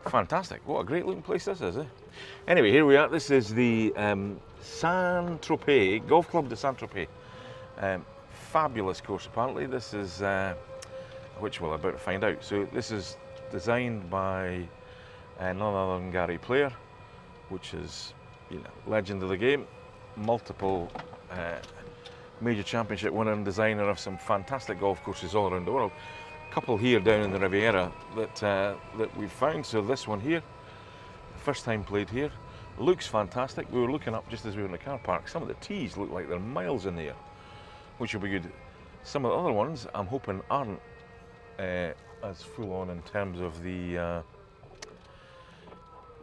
Fantastic. What a great looking place this is, eh? Anyway, here we are. This is the Tropez, Golf Club de Tropez. Fabulous course, apparently. This is, which we're about to find out. So this is designed by none other than Gary Player, which is, you know, legend of the game, multiple major championship winner and designer of some fantastic golf courses all around the world. A couple here down in the Riviera that we've found. So this one here, first time played here, looks fantastic. We were looking up just as we were in the car park. Some of the tees look like they're miles in the air, which will be good. Some of the other ones I'm hoping aren't as full on in terms of the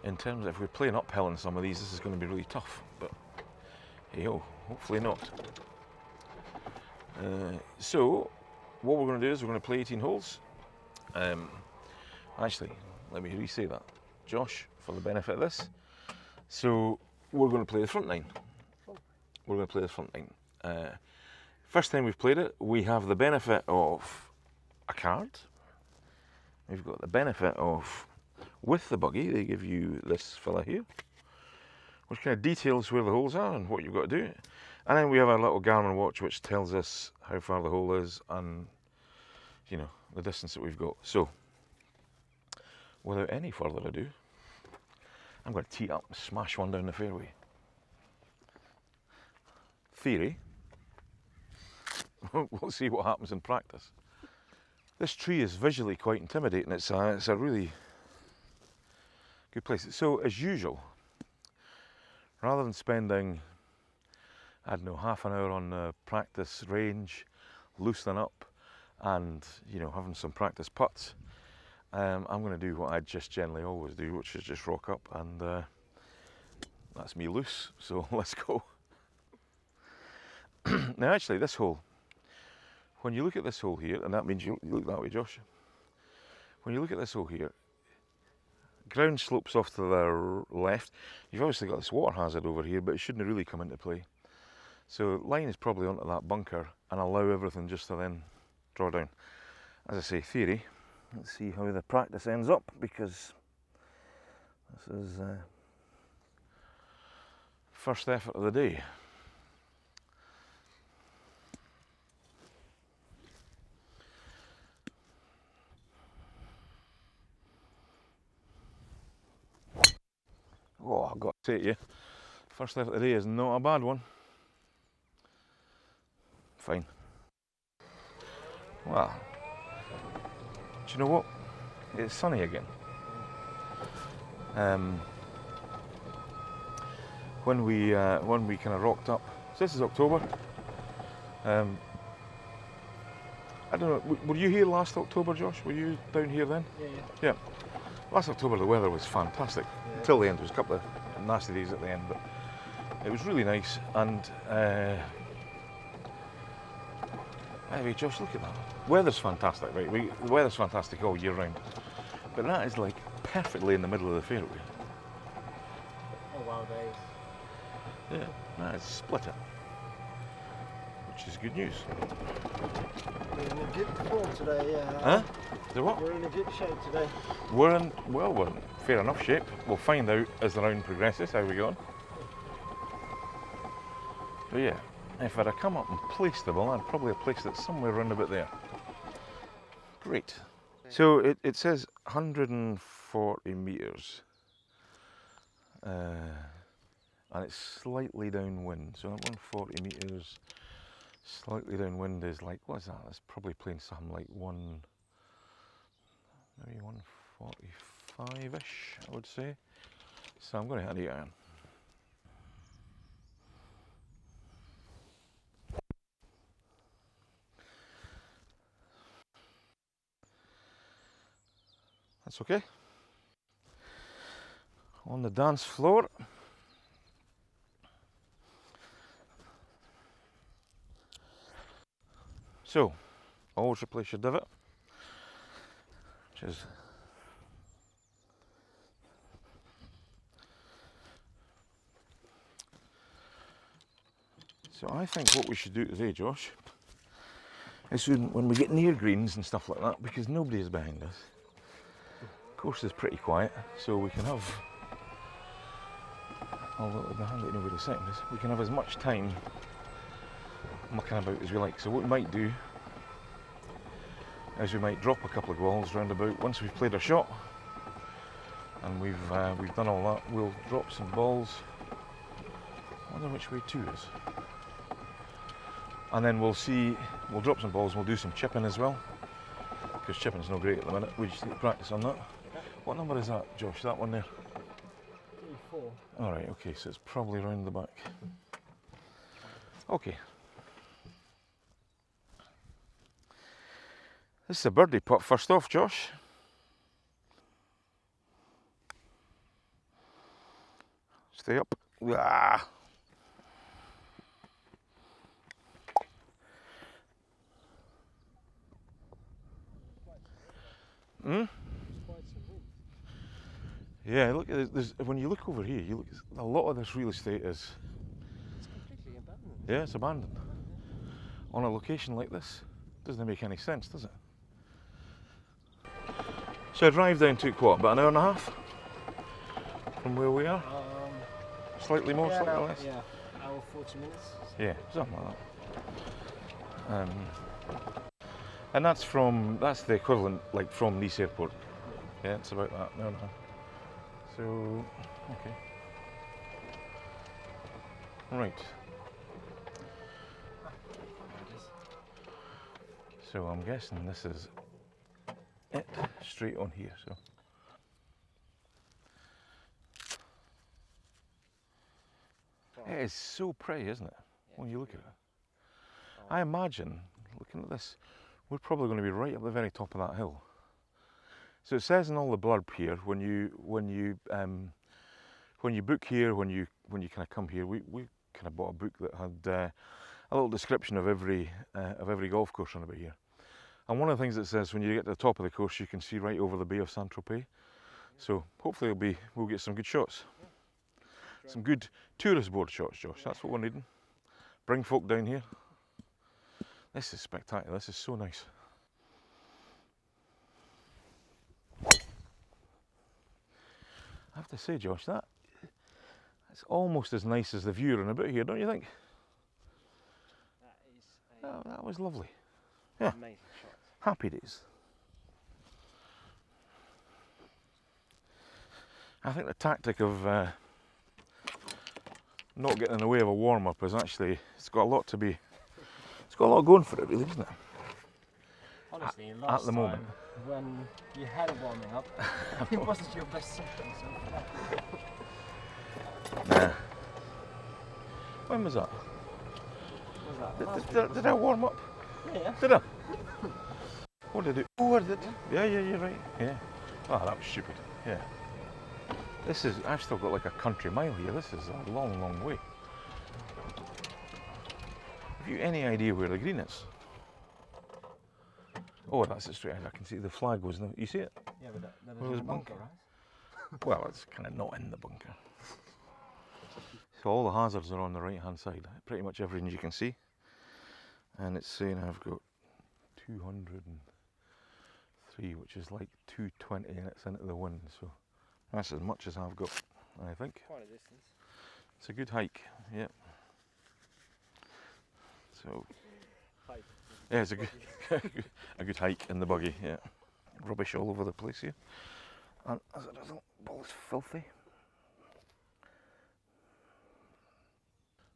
if we're playing uphill in some of these, this is going to be really tough. But hey ho, hopefully not. So what we're going to do is we're going to play 18 holes. Actually, let me re-say that, Josh, for the benefit of this. So we're going to play the front nine. We're going to play the front nine. First time we've played it, we have the benefit of a card. We've got the benefit of, with the buggy, they give you this fella here, which kind of details where the holes are and what you've got to do. And then we have our little Garmin watch, which tells us how far the hole is and, you know, the distance that we've got. So, without any further ado, I'm going to tee up and smash one down the fairway. Theory. We'll see what happens in practice. This tree is visually quite intimidating. It's a really good place. So, as usual, rather than spending, I don't know, half an hour on the practice range, loosening up and, you know, having some practice putts, I'm going to do what I just generally always do, which is just rock up, and that's me loose, so let's go. Now actually this hole, when you look at this hole here, and that means you look that way, Josh, when you look at this hole here, ground slopes off to the left. You've obviously got this water hazard over here, but it shouldn't really come into play. So line is probably onto that bunker and allow everything just to then draw down. As I say, theory. Let's see how the practice ends up, because this is first effort of the day. Oh, I've got to say to you, first effort of the day is not a bad one. Fine. Well, do you know what? It's sunny again. When we kind of rocked up, so this is October. I don't know. Were you here last October, Josh? Were you down here then? Yeah. Last October the weather was fantastic until the end. There was a couple of nasty days at the end, but it was really nice. And anyway, Josh, look at that. Weather's fantastic, right? The weather's fantastic all year round, but that is like perfectly in the middle of the fairway. Oh wow, days. Yeah, that is split it, which is good news. We're in a good form today, yeah. Huh? The what? We're in a good shape today. We're in fair enough shape. We'll find out as the round progresses how we go on. But yeah, if I'd have come up and placed the ball, I'd probably have placed it somewhere around about there. Great. So it says 140 metres. And it's slightly downwind. So 140 metres, slightly downwind is like, what is that? That's probably playing something like maybe 145-ish, I would say. So I'm going to hit an 8 iron. That's okay. On the dance floor. So, always replace your divot, which is so I think what we should do today, Josh, is when we get near greens and stuff like that, because nobody is behind us, course is pretty quiet, so we can have, although the hand over the second is, we can have as much time mucking about as we like. So what we might do is we might drop a couple of balls round about once we've played our shot, and we've done all that. We'll drop some balls. I wonder which way 2 is. And then we'll drop some balls and we'll do some chipping as well, because chipping's no great at the minute. We just need to practice on that. What number is that, Josh? That one there? 4. Alright, okay, so it's probably round the back. Okay. This is a birdie putt first off, Josh. Stay up. Ah. Hmm? Yeah, look at this. When you look over here, you look. A lot of this real estate is. It's completely abandoned. Yeah, it's abandoned. On a location like this, doesn't make any sense, does it? So our drive down took what, about an hour and a half from where we are? Slightly more, Yeah, slightly less. Yeah, hour 40 minutes. Yeah, something like that. And that's the equivalent, like, from Nice Airport. Yeah, it's about that, an hour and a half. So, okay. Right. So I'm guessing this is it, straight on here. So. It is so pretty, isn't it? When you look at it. I imagine, looking at this, we're probably going to be right up the very top of that hill. So it says in all the blurb here, when you book here, when you kind of come here, we kind of bought a book that had a little description of every golf course on about here. And one of the things it says, when you get to the top of the course, you can see right over the Bay of Saint-Tropez. So hopefully we'll get some good shots. Some good tourist board shots, Josh. That's what we're needing. Bring folk down here. This is spectacular. This is so nice. I have to say, Josh, that's almost as nice as the view around about here, don't you think? That was lovely. Yeah. Amazing shot. Happy days. I think the tactic of not getting in the way of a warm-up is actually, it's got a lot going for it, really, doesn't it? Honestly, at the moment, when you had a warming up, it wasn't your best session. So. Nah. When was that? Did I warm up? Yeah. Did I? What did I do? Oh, I did. Yeah, you're right. Yeah. Oh, that was stupid. Yeah. I've still got like a country mile here. This is a long, long way. Have you any idea where the green is? Oh, that's it straight ahead. I can see the flag goes. You see it? Yeah, but that is in the bunker, right? Well, it's kind of not in the bunker. So all the hazards are on the right-hand side. Pretty much everything you can see. And it's saying I've got 203, which is like 220, and it's into the wind. So that's as much as I've got, I think. Quite a distance. It's a good hike, yeah. So, Hike. yeah, it's a good hike in the buggy, yeah. Rubbish all over the place here. And as a result, the ball is filthy.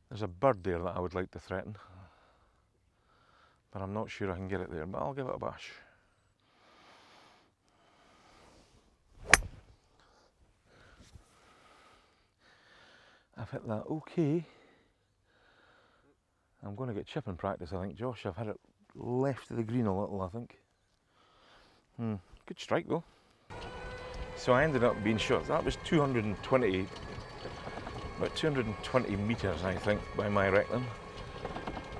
There's a bird there that I would like to threaten, but I'm not sure I can get it there, but I'll give it a bash. I've hit that okay. I'm going to get chipping practice, I think, Josh. I've had it left of the green a little, I think. Good strike though. So I ended up being shot. That was 220, about 220 metres, I think, by my reckoning.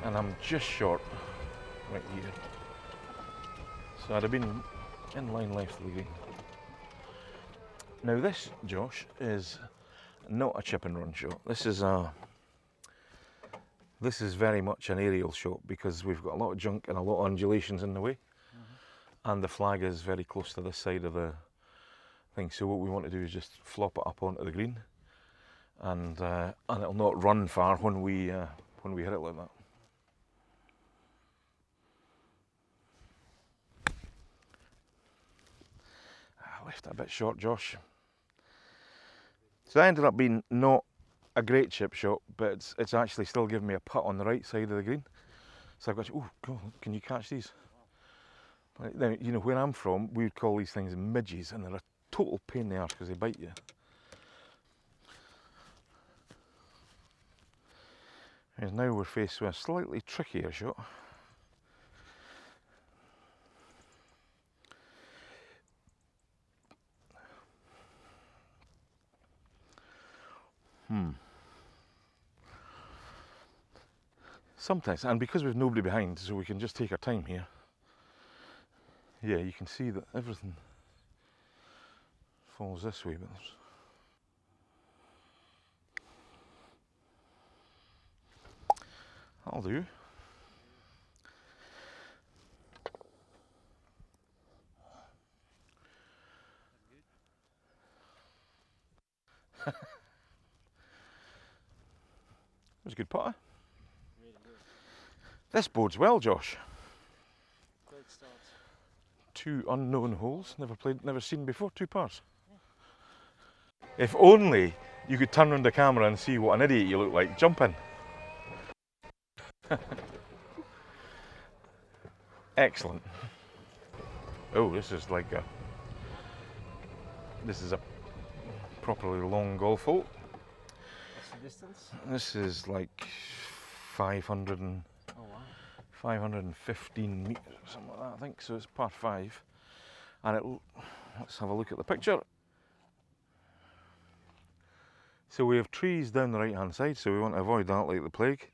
And I'm just short right here. So I'd have been in line left of the green. Now this, Josh, is not a chip and run shot. This is very much an aerial shot because we've got a lot of junk and a lot of undulations in the way, and the flag is very close to this side of thing. So what we want to do is just flop it up onto the green, and it'll not run far when we hit it like that. I left it a bit short, Josh. So that ended up being not a great chip shot, but it's actually still giving me a putt on the right side of the green. So I've got, oh God, can you catch these? Now, you know, where I'm from, we would call these things midges, and they're a total pain in the arse because they bite you. And now we're faced with a slightly trickier shot. Sometimes, and because we've nobody behind, so we can just take our time here. Yeah, you can see that everything falls this way, but that'll do. It was a good putter. Really good. This bodes well, Josh. Great start. 2 unknown holes, never seen before, 2 pars. If only you could turn around the camera and see what an idiot you look like. Jump in. Excellent. Oh, this is a properly long golf hole. What's the distance? This is like 500 and Oh wow. 515 metres or something like that, I think. So it's par 5. And let's have a look at the picture. So we have trees down the right hand side, so we want to avoid that like the plague.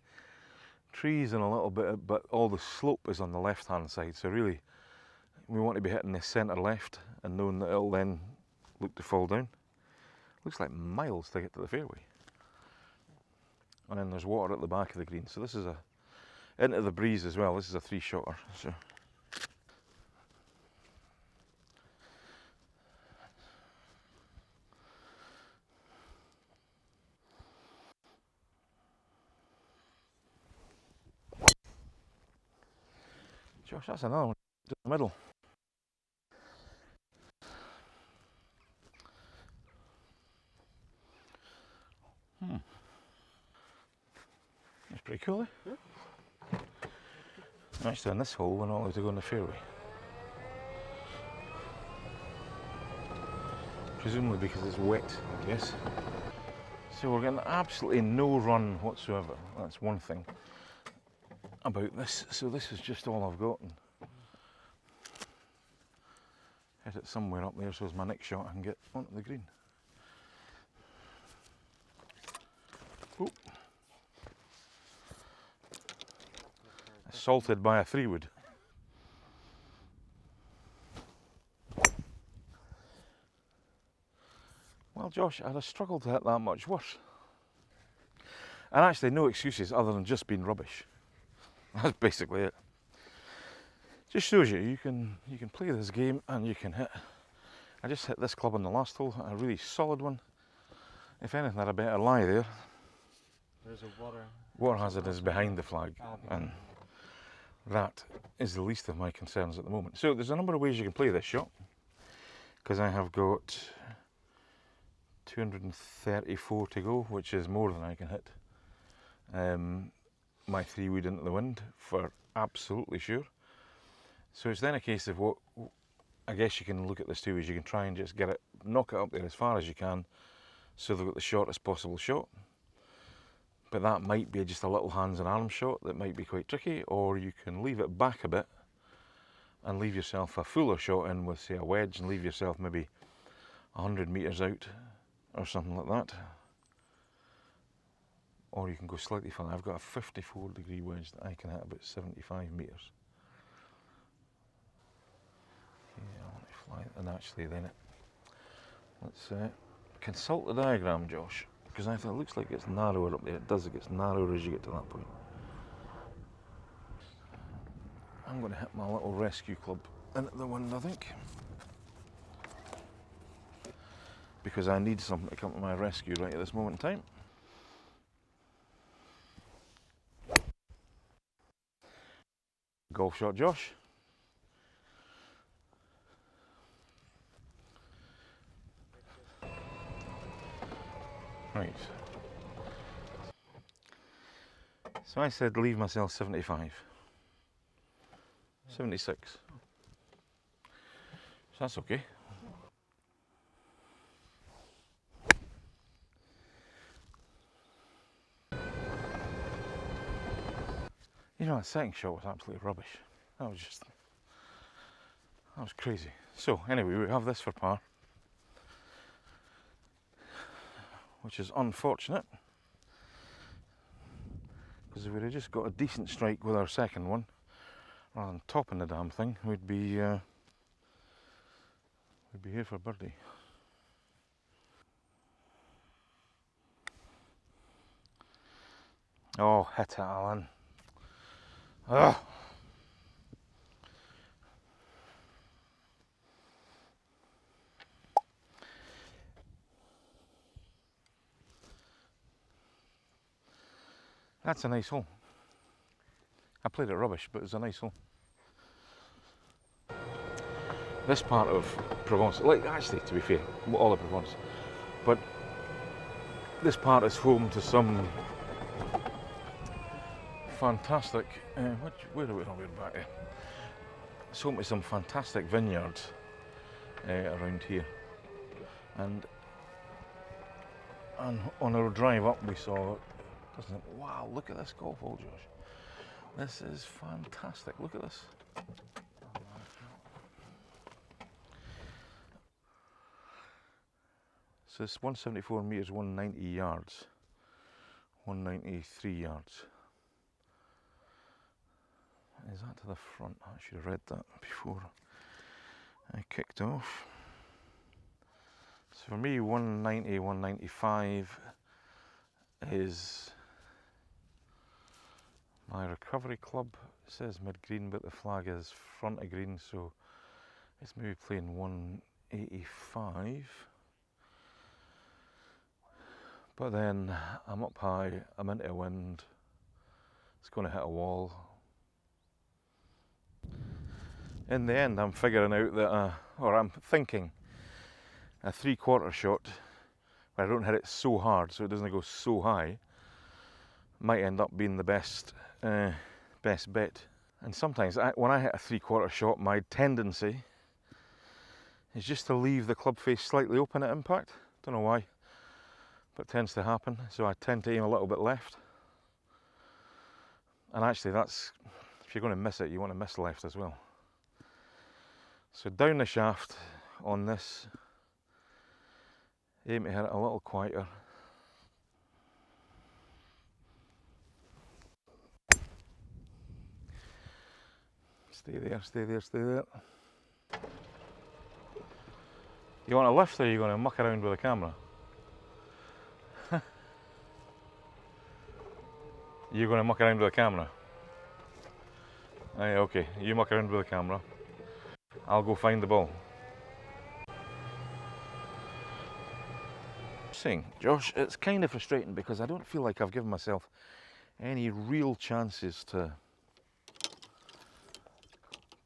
Trees and a little bit, but all the slope is on the left hand side, so really we want to be hitting the centre left and knowing that it'll then look to fall down. Looks like miles to get to the fairway. And then there's water at the back of the green, so this is into the breeze as well. This is a 3-shotter. So. Josh, that's another one in the middle. That's pretty cool, eh? Yeah. Actually, on this hole, we're not allowed to go in the fairway. Presumably because it's wet, I guess. So we're getting absolutely no run whatsoever. That's one thing about this. So this is just all I've got. And hit it somewhere up there so as my next shot I can get onto the green. Oh. Assaulted by a 3-wood. Well, Josh, I'd have struggled to hit that much worse. And actually, no excuses other than just being rubbish. That's basically it. Just shows you can play this game and you can hit. I just hit this club on the last hole, a really solid one. If anything, I'd a better lie there. There's a Water hazard is behind the flag, and that is the least of my concerns at the moment. So there's a number of ways you can play this shot, because I have got 234 to go, which is more than I can hit. My 3-wood into the wind for absolutely sure. So it's then a case of what I guess you can look at this too, is you can try and just knock it up there as far as you can, so they've got the shortest possible shot. But that might be just a little hands and arms shot that might be quite tricky, or you can leave it back a bit and leave yourself a fuller shot in with, say, a wedge, and leave yourself maybe 100 metres out or something like that. Or you can go slightly further. I've got a 54-degree wedge that I can hit about 75 metres. Yeah, I want to fly, and actually then let's consult the diagram, Josh, because I thought it looks like it's narrower up there. It does, it gets narrower as you get to that point. I'm going to hit my little rescue club into the wind, I think. because I need something to come to my rescue right at this moment in time. Golf shot, Josh. Right. So I said leave myself 75. 76. So that's okay. You know, that second shot was absolutely rubbish. That was crazy. So anyway, we have this for par, which is unfortunate, because if we'd have just got a decent strike with our second one, rather than topping the damn thing, we'd be here for birdie. Oh, hit it, Alan. Ugh. That's a nice hole. I played it rubbish, but it's a nice hole. This part of Provence, like actually to be fair, all of Provence, but this part is home to some fantastic, where are we back here? It's home to some fantastic vineyards around here. And on our drive up we saw, wow, look at this golf hole, Josh. This is fantastic, look at this. So it's 174 metres, 190 yards, 193 yards. Is that to the front? I should have read that before I kicked off. So for me, 190, 195 is my recovery club. It says mid-green, but the flag is front of green, so it's maybe playing 185. But then I'm up high, I'm into a wind, it's going to hit a wall. In the end, I'm figuring out that, or I'm thinking, a 3/4 shot, where I don't hit it so hard so it doesn't go so high, might end up being the best bet. And sometimes when I hit a 3/4 shot, my tendency is just to leave the club face slightly open at impact. Don't know why, but it tends to happen. So I tend to aim a little bit left. And actually that's, if you're going to miss it, you want to miss left as well. So down the shaft on this, aim to hit it a little quieter. Stay there, stay there, stay there. You want to lift, or are you going to muck around with the camera? You're going to muck around with the camera? Aye, okay, you muck around with the camera. I'll go find the ball. Saying, Josh, it's kind of frustrating because I don't feel like I've given myself any real chances to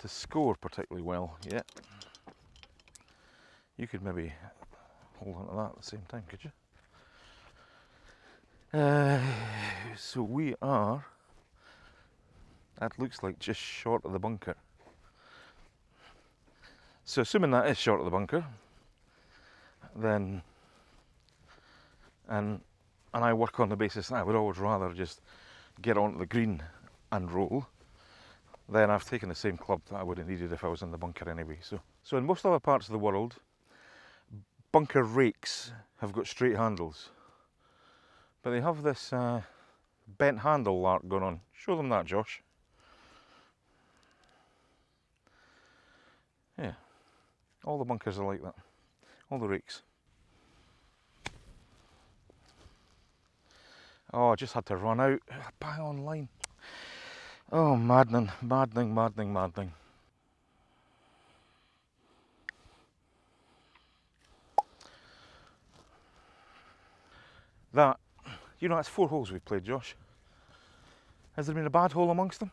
score particularly well yet. You could maybe hold on to that at the same time, could you? So we are, that looks like just short of the bunker. So assuming that is short of the bunker, then, and I work on the basis that I would always rather just get onto the green and roll, then I've taken the same club that I would have needed if I was in the bunker anyway. So in most other parts of the world, bunker rakes have got straight handles, but they have this bent handle lark going on. Show them that, Josh. Yeah, all the bunkers are like that, all the rakes. Oh, I just had to run out, bang on line. Oh, maddening, maddening, maddening, maddening. That, you know, that's 4 holes we've played, Josh. Has there been a bad hole amongst them?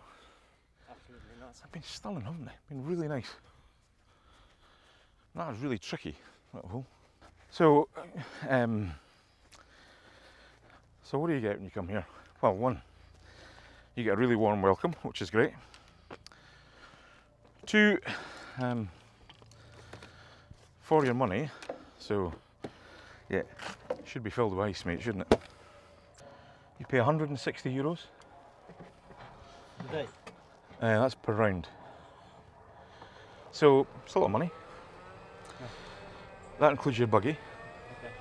Absolutely not. They've been stunning, haven't they? Been really nice. That was really tricky, that hole. So, so what do you get when you come here? Well, one, you get a really warm welcome, which is great. Two, for your money, so yeah, should be filled with ice, mate, shouldn't it? You pay 160 euros. A day. That's per round. So it's a lot of money. Yeah. That includes your buggy. Okay.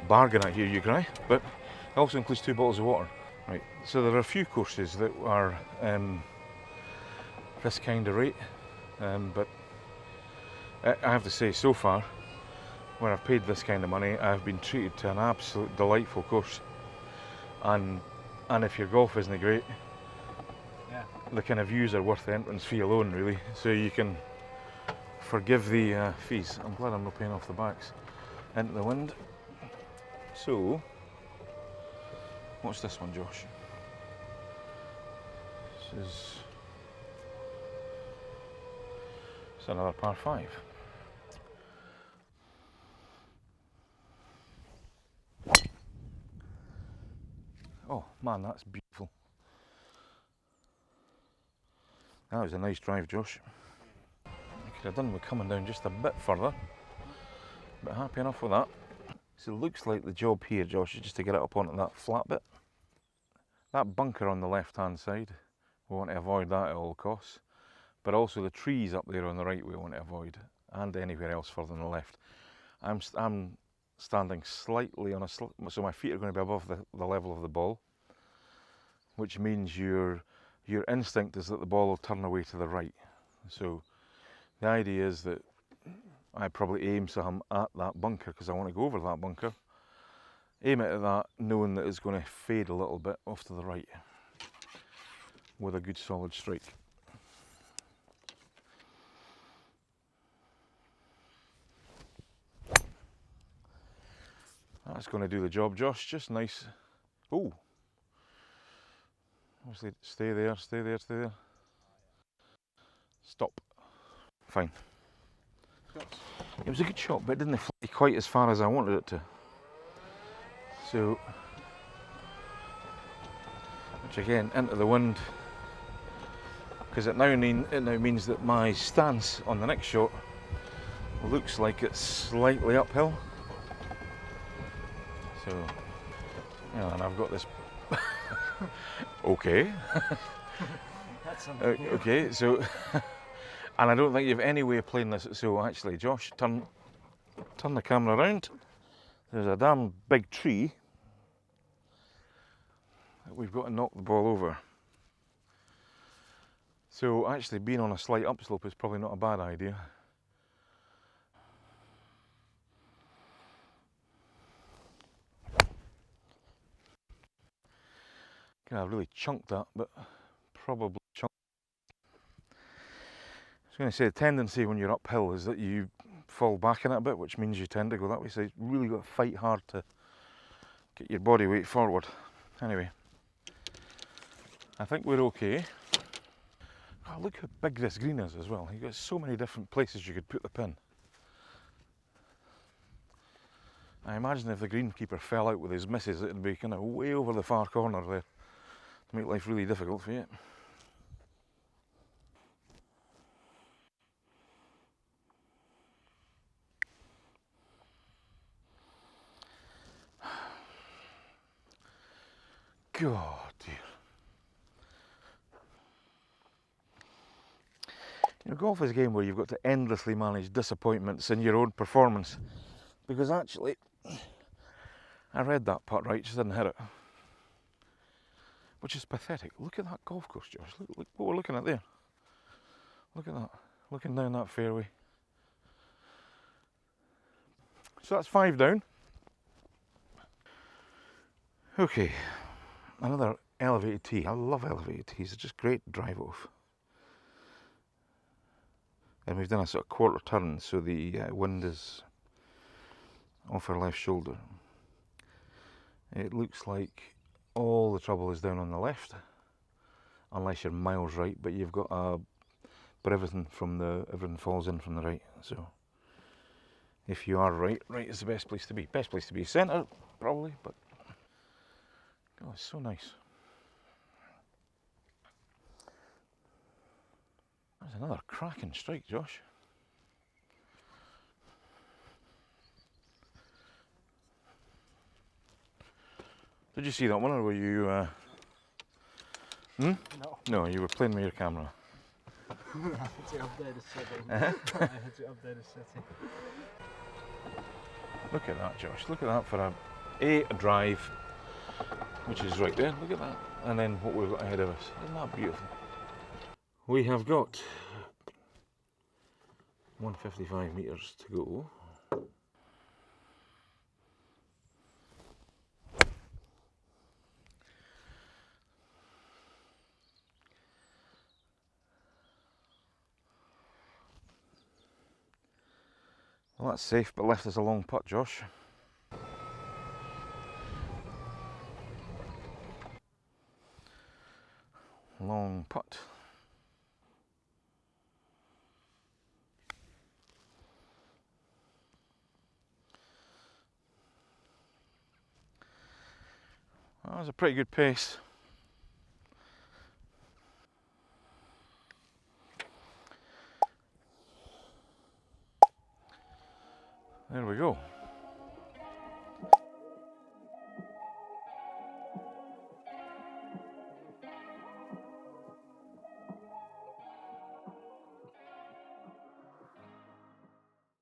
Bargain, I hear you cry, but it also includes 2 bottles of water. Right. So there are a few courses that are this kind of rate, but I have to say, so far, when I've paid this kind of money, I've been treated to an absolute delightful course. And if your golf isn't great, yeah, the kind of views are worth the entrance fee alone, really. So you can forgive the fees. I'm glad I'm not paying off the backs. Into the wind. So, what's this one, Josh? It's another par 5. Oh man, that's beautiful. That was a nice drive, Josh. I could have done with coming down just a bit further, but happy enough with that. So it looks like the job here, Josh, is just to get it up onto that flat bit. That bunker on the left hand side, we want to avoid that at all costs, but also the trees up there on the right we want to avoid, and anywhere else further on the left. I'm standing slightly on so my feet are going to be above the level of the ball, which means your instinct is that the ball will turn away to the right. So the idea is that I probably aim so I'm at that bunker because I want to go over that bunker. Aim it at that, knowing that it's going to fade a little bit off to the right with a good solid strike. That's going to do the job, Josh. Just nice. Oh, obviously, stay there, stay there, stay there. Stop. Fine. It was a good shot, but it didn't fly quite as far as I wanted it to. So, which again, into the wind, because it now means that my stance on the next shot looks like it's slightly uphill. So, you know, and I've got this. Okay. That's something. Okay, so, and I don't think you've any way of playing this. So actually, Josh, turn the camera around. There's a damn big tree that we've got to knock the ball over. So actually, being on a slight upslope is probably not a bad idea. I've really chunked that, but probably chunked. I was going to say the tendency when you're uphill is that you fall back in it a bit, which means you tend to go that way. So you've really got to fight hard to get your body weight forward. Anyway, I think we're okay. Oh, look how big this green is as well. You've got so many different places you could put the pin. I imagine if the greenkeeper fell out with his misses, it'd be kind of way over the far corner there to make life really difficult for you. God, dear. You know, golf is a game where you've got to endlessly manage disappointments in your own performance. Because actually, I read that putt right, just didn't hit it. Which is pathetic. Look at that golf course, Josh. Look what we're looking at there. Look at that. Looking down that fairway. So that's 5 down. Okay. Another elevated tee. I love elevated tees. It's just great to drive off. And we've done a sort of quarter turn, so the wind is off our left shoulder. It looks like all the trouble is down on the left, unless you're miles right, but you've got but everything falls in from the right. So if you are right is the best place to be. Best place to be centre, probably, but oh, it's so nice. There's another cracking strike, Josh. Did you see that one, or were you? No. No, you were playing with your camera. I had to update the setting. I had to update the setting. Look at that, Josh. Look at that for a drive, which is right there. Look at that. And then what we've got ahead of us. Isn't that beautiful? We have got 155 metres to go. Well, that's safe, but left us a long putt, Josh. Long putt. That was a pretty good pace. There we go.